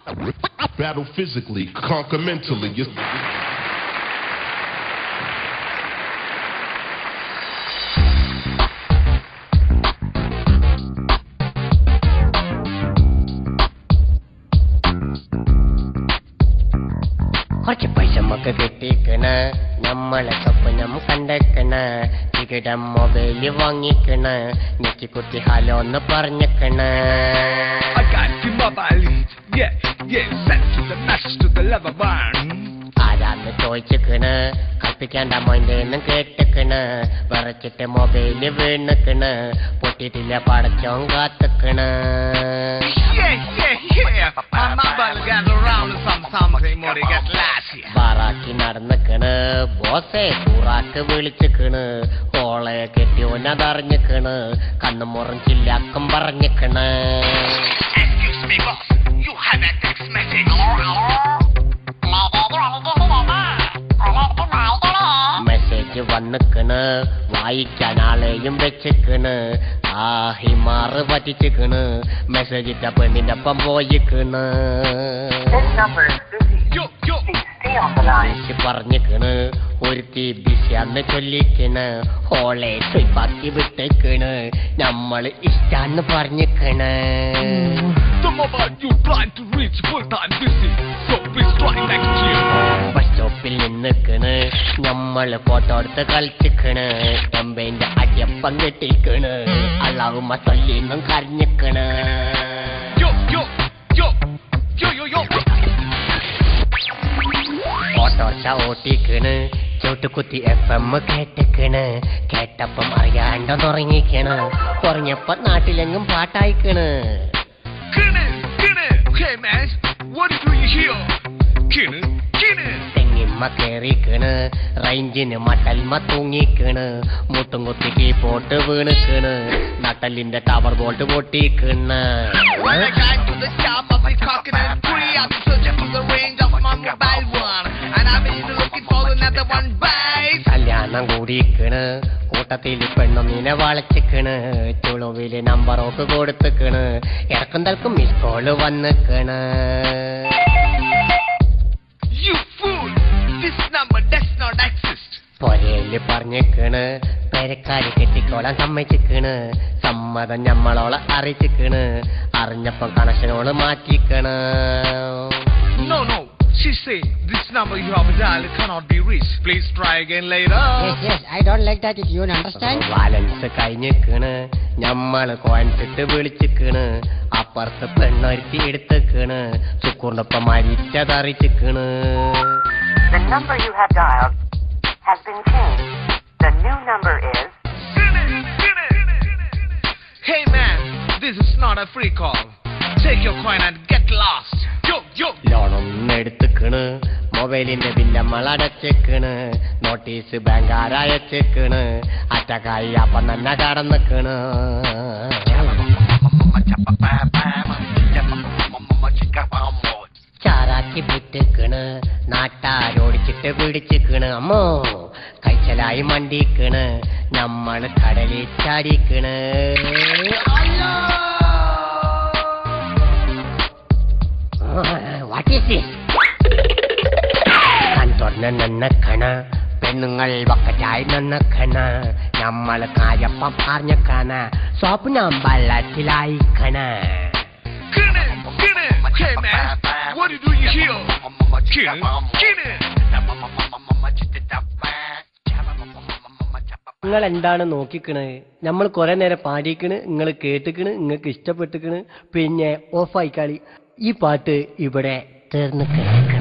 Battle physically, conquer mentally. കുറച്ച് പൈസ നമുക്ക് കിട്ടിക്കണ, നമ്മളെ സ്വപ്നം കണ്ടേക്കണ, ടിക്കറ്റ് മൊബൈല് വാങ്ങിക്കണ, ഞെക്കിക്കുത്തി ഹലോ എന്ന് പറഞ്ഞേക്കണ. ആരാന്ന് ചോദിച്ചിക്കണ്, കൽപ്പിക്കാണ്ട മോൻ്റെന്നും കേട്ടിക്കണ്, വിറച്ചിട്ട് മൊബൈല് വീണിക്കണ്, പൊട്ടിട്ടില്ല പടച്ചോൻ കാത്തിക്കണ്. ബാറാക്കി നടന്നിക്കണ്, ബോസേ കൂറാക്ക് വിളിച്ചിക്കണ്, ഓളെ കെട്ടിയോനതറിഞ്ഞിക്കണ്, കണ്ണു മുറഞ്ചില്ലാക്കം പറഞ്ഞിക്കണ്. മെസ്സേജ് വന്നിക്കണ്, വായിക്കാൻ ആളെയും വെച്ചിക്കണ്, ആ ഹിമാറ് പറ്റിച്ചിക്കണ്, മെസ്സേജ് ഇട്ട പെണ്ണിന്റെ ഒപ്പം പോയിക്കണ്. പറഞ്ഞിക്കണ്, ഒരുത്തി ബിസിയാന്ന് ചൊല്ലിക്കണ്, ഹോളെ സ്വൈപ്പാക്കി വിട്ടേക്കണ്, നമ്മള് ഇഷ്ടാന്ന് പറഞ്ഞിക്കണ്. ബസ് സ്റ്റോപ്പിൽ നിന്നിക്കണ്, നമ്മള് ഫോട്ടോ എടുത്ത് കളിച്ചിക്കണ്, എമ്പേന്റെ അടിയപ്പം കെട്ടിക്കണ്, അള്ളാവുമ്മ ചൊല്ലിന്നും കരഞ്ഞിക്കണ്. ഓട്ടോറിക്ഷ ഓട്ടിക്കണ്, ചവിട്ടുകുത്തി FM കേട്ടിക്കണ്, കേട്ടപ്പം അറിയാണ്ടോ ഉറങ്ങിക്കണ്, ഉറങ്ങിയപ്പോ നാട്ടിലെങ്ങും പാട്ടായിക്കണ്. തെങ്ങിമ്മ കേറിക്കണ്, റേഞ്ചിന് മട്ടൽമ തൂങ്ങിക്കണ്, മുട്ടും കുത്തി കീപോട്ട് വീണിക്കണ്, നട്ടലിന്റെ ടവർ ബോൾട്ട് പൊട്ടിക്കണ്. കല്യാണം കൂടിക്കണ്, കൂട്ടത്തില് പെണ്ണൊന്നിനെ വളച്ചിക്കണ്, ചുളുവില് നമ്പറോക്ക് കൊടുത്തിക്കണ്, ഇറക്കും തൽക്കും മിസ് കോള് വന്നിക്കണ്. പൊരയില് പറഞ്ഞിക്കണ്, പെരക്കാരി കെട്ടിക്കോളാൻ സമ്മതിച്ചിക്കണ്, സമ്മതം ഞമ്മളോളെ അറിയിച്ചിക്കണ്, അറിഞ്ഞപ്പം കണക്ഷനോട് മാറ്റിക്കണ്. She say, this number you have dialed cannot be reached. Please try again later. Yes, I don't like that. You understand? Balance കഴിഞ്ഞിക്കണ്, ഞമ്മള് കോയിൻസിട്ട് വിളിച്ചിക്കണ്, അപ്പുറത്ത് പെണ്ണൊരുത്തി എടുത്തിക്കണ്, സുക്കൂറിനൊപ്പം മരിച്ചതറിച്ചിക്കണ്. The number you have dialed has been changed. The new number is... Hey man, this is not a free call. Take your coin and get lost. ലോണൊന്നും എടുത്തിക്കണ്, മൊബൈലിന്റെ ബില്ലമ്മൾ അടച്ചിക്കണ്, notice ബാങ്കാരയച്ചിക്കണ്, അറ്റക്കായി അപ്പം തന്നെ കടന്നിക്കണ്. ചാറാക്കി വിറ്റിക്കണ്, നാട്ടാരോടിച്ചിട്ട് പിടിച്ചിക്കണ്, അമ്മോ കഴിച്ചലായി മണ്ടിക്കണ്, നമ്മള് കടലിൽ ചാടിക്കണ്. കൺതൊറന്ന് നിന്നക്കണ, പെണ്ണുങ്ങൾ വക്കറ്റായി നിന്നക്കണ, നമ്മള് കാര്യപ്പം അറിഞ്ഞക്കണ, സ്വപ്നം വെള്ളത്തിലായിക്കണ. നിങ്ങൾ എന്താണ് നോക്കിക്കണ്? നമ്മൾ കുറെ നേരം പാടിക്കണ്, നിങ്ങൾ കേട്ടിക്കണ്, നിങ്ങൾക്ക് ഇഷ്ടപ്പെട്ടിക്കണ്, പിന്നെ ഓഫായിക്കാളി. ഈ പാട്ട് ഇവിടെ തീർന്നിക്കണ്.